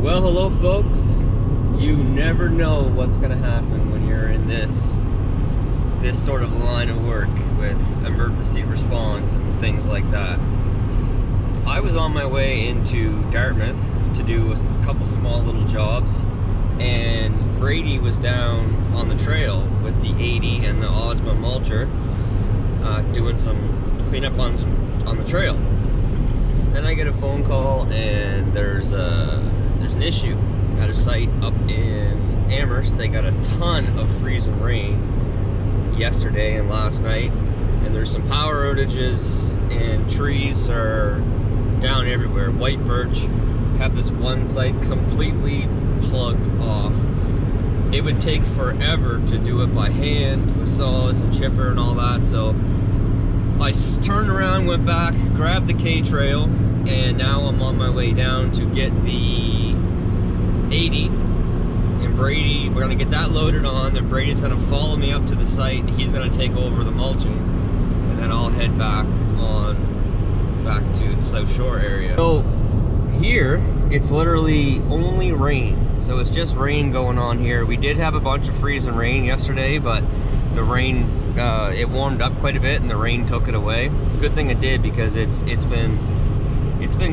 Well, hello folks. You never know what's going to happen when you're in this sort of line of work with emergency response and things like that. I was on my way into Dartmouth to do a couple small little jobs, and Brady was down on the trail with the 80 and the Osmo mulcher doing some cleanup on the trail. Then I get a phone call and there's an issue at a site up in Amherst. They got a ton of freezing rain yesterday and last night, and there's some power outages and trees are down everywhere. White birch have this one site completely plugged off. It would take forever to do it by hand with saws and chipper and all that, so I turned around, went back, grabbed the K-Trail, and now I'm on my way down to get the 80. And Brady, we're gonna get that loaded on, then Brady's gonna follow me up to the site, and he's gonna take over the mulching, and then I'll head back to the South Shore area. So here, it's literally only rain. So it's just rain going on here. We did have a bunch of freezing rain yesterday, but the rain, it warmed up quite a bit and the rain took it away. Good thing it did, because it's been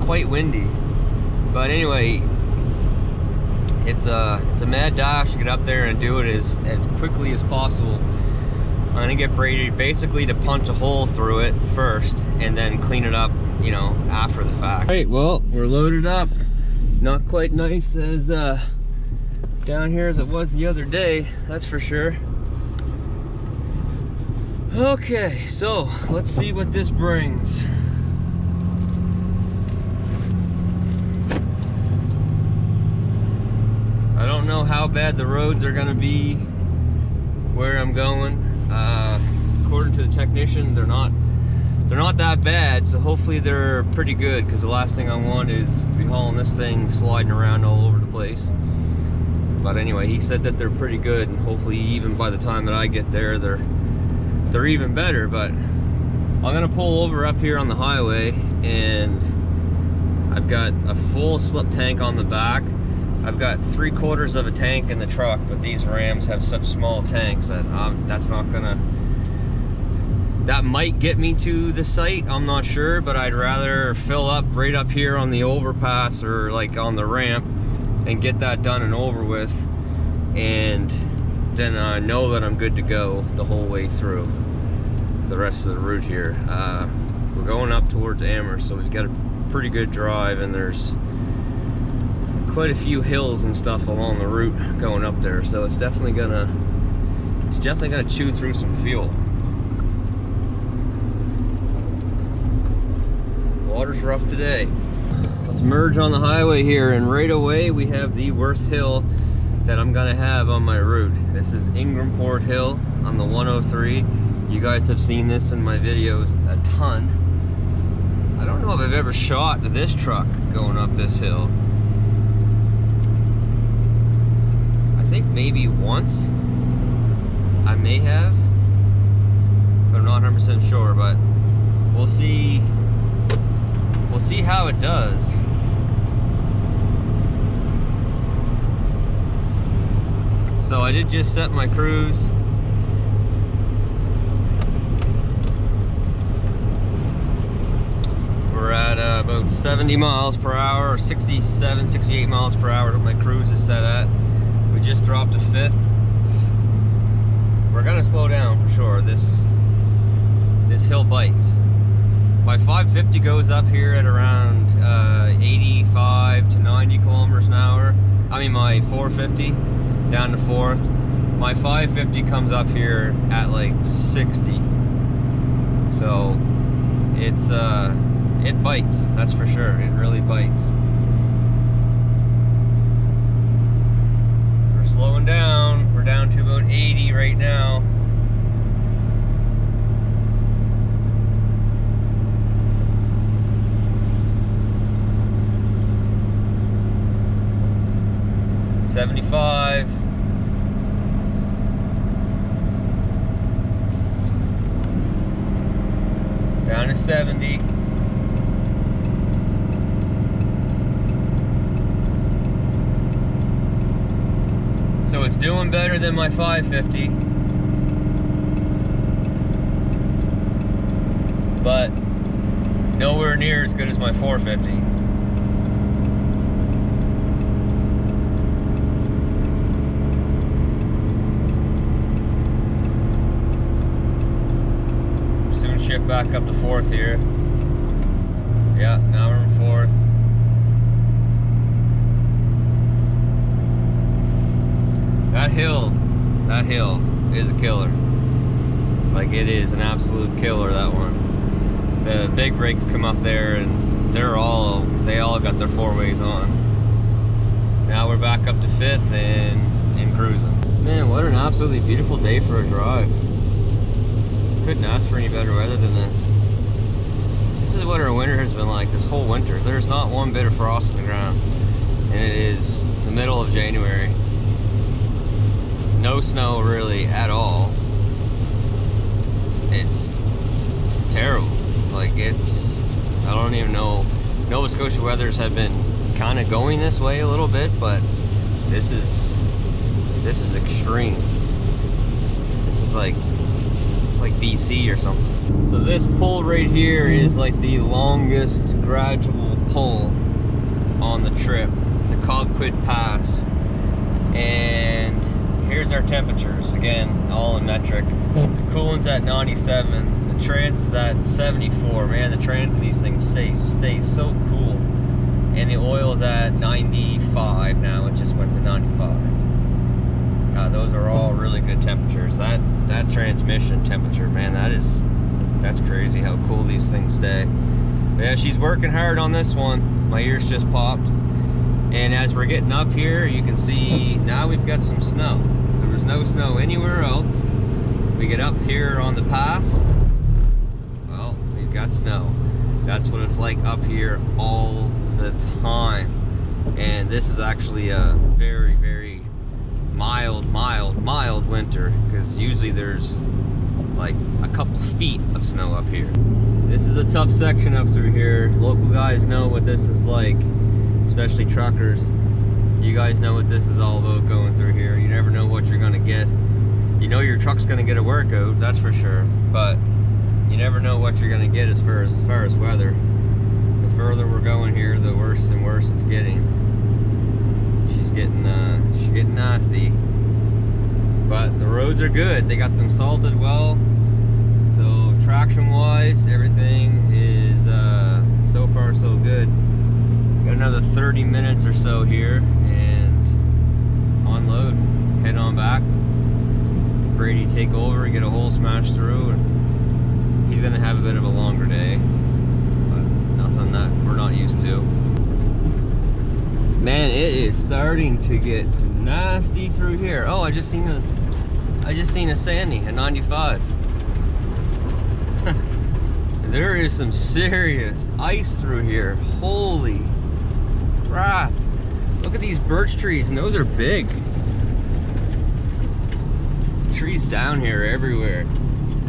quite windy. But anyway, it's a mad dash to get up there and do it as quickly as possible. I'm gonna get Brady basically to punch a hole through it first and then clean it up, you know, after the fact. Right, well, we're loaded up. Not quite nice as down here as it was the other day, that's for sure. Okay, so let's see what this brings. I don't know how bad the roads are gonna be where I'm going. According to the technician, they're not that bad, so hopefully they're pretty good, because the last thing I want is to be hauling this thing sliding around all over the place. But anyway, he said that they're pretty good, and hopefully even by the time that I get there, they're even better. But I'm gonna pull over up here on the highway, and I've got a full slip tank on the back. I've got 3/4 of a tank in the truck, but these Rams have such small tanks that that might get me to the site, I'm not sure, but I'd rather fill up right up here on the overpass or like on the ramp and get that done and over with, and then I know that I'm good to go the whole way through the rest of the route here. We're going up towards Amherst, so we've got a pretty good drive, and there's quite a few hills and stuff along the route going up there, so it's definitely gonna chew through some fuel. Water's rough today. Let's merge on the highway here, and right away we have the worst hill that I'm gonna have on my route. This is Ingramport Hill on the 103. You guys have seen this in my videos a ton. I don't know if I've ever shot this truck going up this hill. I think maybe once I may have, but I'm not 100% sure, but we'll see how it does. So I did just set my cruise. We're at about 70 miles per hour, or 67, 68 miles per hour that my cruise is set at. We just dropped a fifth. We're gonna slow down for sure. This hill bites. My 550 goes up here at around 85 to 90 kilometers an hour. I mean, my 450 down to 4th. My 550 comes up here at like 60. So it bites, that's for sure. It really bites. We're slowing down. We're down to about 80 right now. $75. Down to 70. it's doing better than my 550. But nowhere near as good as my 450. Soon shift back up to 4th here. Yeah, now we're in 4th. That hill is a killer. Like, it is an absolute killer, that one. The big brakes come up there and they all got their 4-ways on. Now we're back up to 5th and cruising. Man, what an absolutely beautiful day for a drive. Couldn't ask for any better weather than this. This is what our winter has been like this whole winter. There's not one bit of frost on the ground. And it is the middle of January. No snow really at all. It's terrible. Like, it's, I don't even know. Nova Scotia weathers have been kind of going this way a little bit, but this is extreme. This is like, it's like BC or something. So this pull right here is like the longest gradual pull on the trip. It's a Cobequid Pass, and here's our temperatures. Again, all in metric. The coolant's at 97. The trans is at 74. Man, the trans of these things stay so cool. And the oil is at 95 now. It just went to 95. Those are all really good temperatures. That transmission temperature, man, that's crazy how cool these things stay. But yeah, she's working hard on this one. My ears just popped. And as we're getting up here, you can see now we've got some snow. There was no snow anywhere else. We get up here on the pass, well, we've got snow. That's what it's like up here all the time. And this is actually a very, very mild winter, because usually there's like a couple feet of snow up here. This is a tough section up through here. Local guys know what this is like, especially truckers. You guys know what this is all about going through here. You never know what you're gonna get. You know your truck's gonna get a workout, that's for sure, but you never know what you're gonna get as far as weather. The further we're going here, the worse and worse it's getting. She's getting nasty. But the roads are good. They got them salted well. So traction wise, everything is so far so good. Got another 30 minutes or so here and unload, head on back. Brady take over, get a hole smashed through, and he's gonna have a bit of a longer day, but nothing that we're not used to. Man, it is starting to get nasty through here. Oh, I just seen a Sandy at 95. There is some serious ice through here. Holy crap. Look at these birch trees, and those are big. Trees down here everywhere.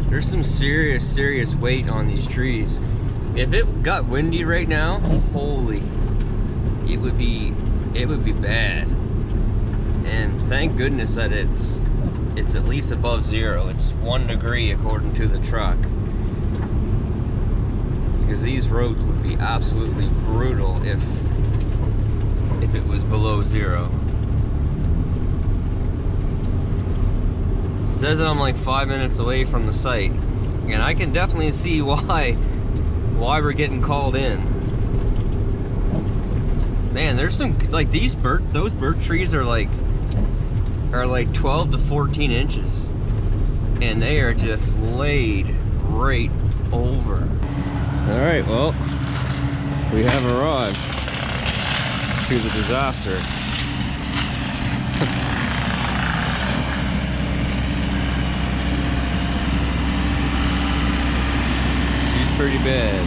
There's some serious weight on these trees. If it got windy right now, holy, it would be bad. And thank goodness that it's at least above 0. It's 1 degree according to the truck. Because these roads would be absolutely brutal if it was below 0. It says that I'm like 5 minutes away from the site, and I can definitely see why we're getting called in. Man, there's some, like, those birch trees are like 12 to 14 inches, and they are just laid right over. All right, well, we have arrived to the disaster. She's pretty bad.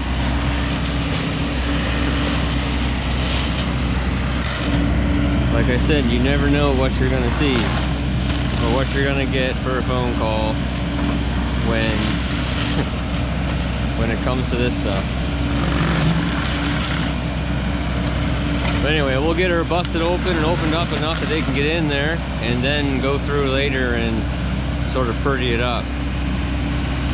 Like I said, you never know what you're gonna see or what you're gonna get for a phone call when when it comes to this stuff. But anyway, we'll get her busted open and opened up enough that they can get in there, and then go through later and sort of pretty it up.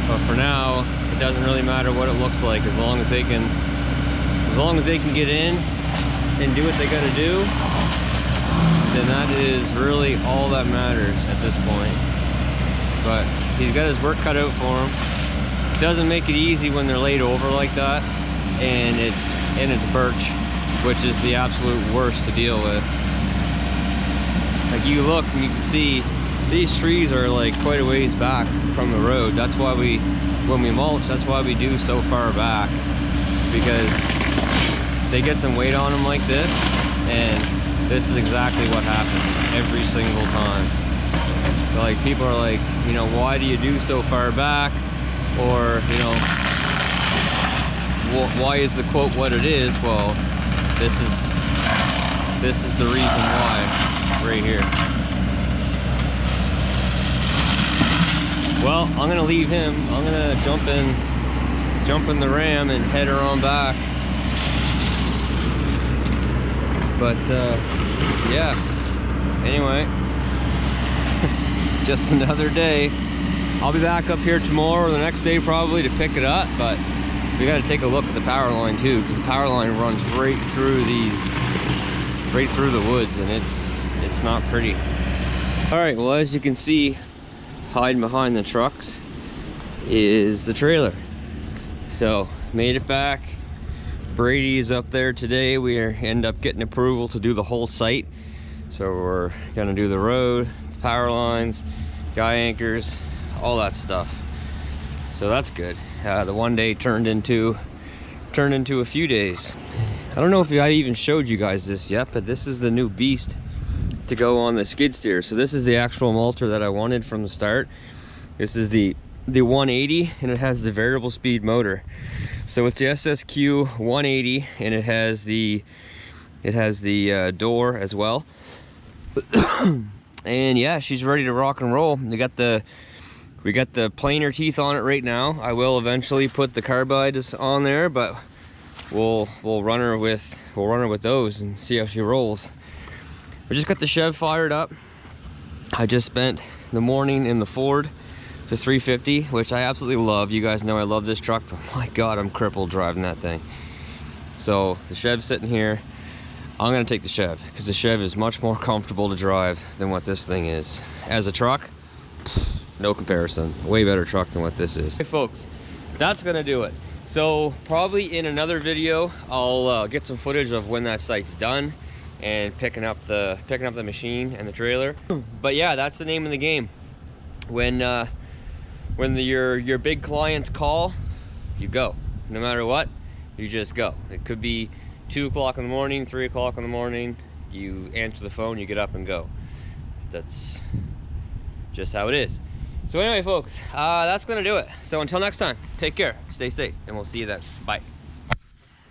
But for now, it doesn't really matter what it looks like, as long as they can get in and do what they gotta do, then that is really all that matters at this point. But he's got his work cut out for him. It doesn't make it easy when they're laid over like that, and it's birch, which is the absolute worst to deal with. Like, you look and you can see these trees are like quite a ways back from the road. That's why when we mulch, that's why we do so far back, because they get some weight on them like this, and this is exactly what happens every single time. So, like, people are like, you know, why do you do so far back? Or, you know, why is the quote what it is? Well, this is the reason why, right here. Well, I'm gonna leave him. I'm gonna jump in the Ram and head her on back. But yeah, anyway, just another day. I'll be back up here tomorrow or the next day probably to pick it up, but we got to take a look at the power line too, because the power line runs right through the woods, and it's not pretty. All right, well, as you can see, hiding behind the trucks is the trailer. So made it back. Brady's up there today. We end up getting approval to do the whole site, so we're gonna do the road, power lines, guy anchors, all that stuff. So that's good. The one day turned into a few days. I don't know if I even showed you guys this yet, but this is the new beast to go on the skid steer. So this is the actual mulcher that I wanted from the start. This is the 180, and it has the variable speed motor. So it's the SSQ 180, and it has the door as well. And yeah, she's ready to rock and roll. We got the planer teeth on it right now. I will eventually put the carbides on there, but we'll run her with those and see how she rolls. We just got the Chev fired up. I just spent the morning in the Ford, the 350, which I absolutely love. You guys know I love this truck, but my God, I'm crippled driving that thing. So the Chev's sitting here. I'm gonna take the Chev, because the Chev is much more comfortable to drive than what this thing is. As a truck, no comparison. Way better truck than what this is. Hey folks, that's gonna do it. So probably in another video, I'll get some footage of when that site's done and picking up the machine and the trailer. But yeah, that's the name of the game. When your big clients call, you go. No matter what, you just go. It could be 2 o'clock in the morning, 3 o'clock in the morning, you answer the phone, you get up and go. That's just how it is. So anyway, folks, that's gonna do it. So until next time, take care, stay safe, and we'll see you then. Bye.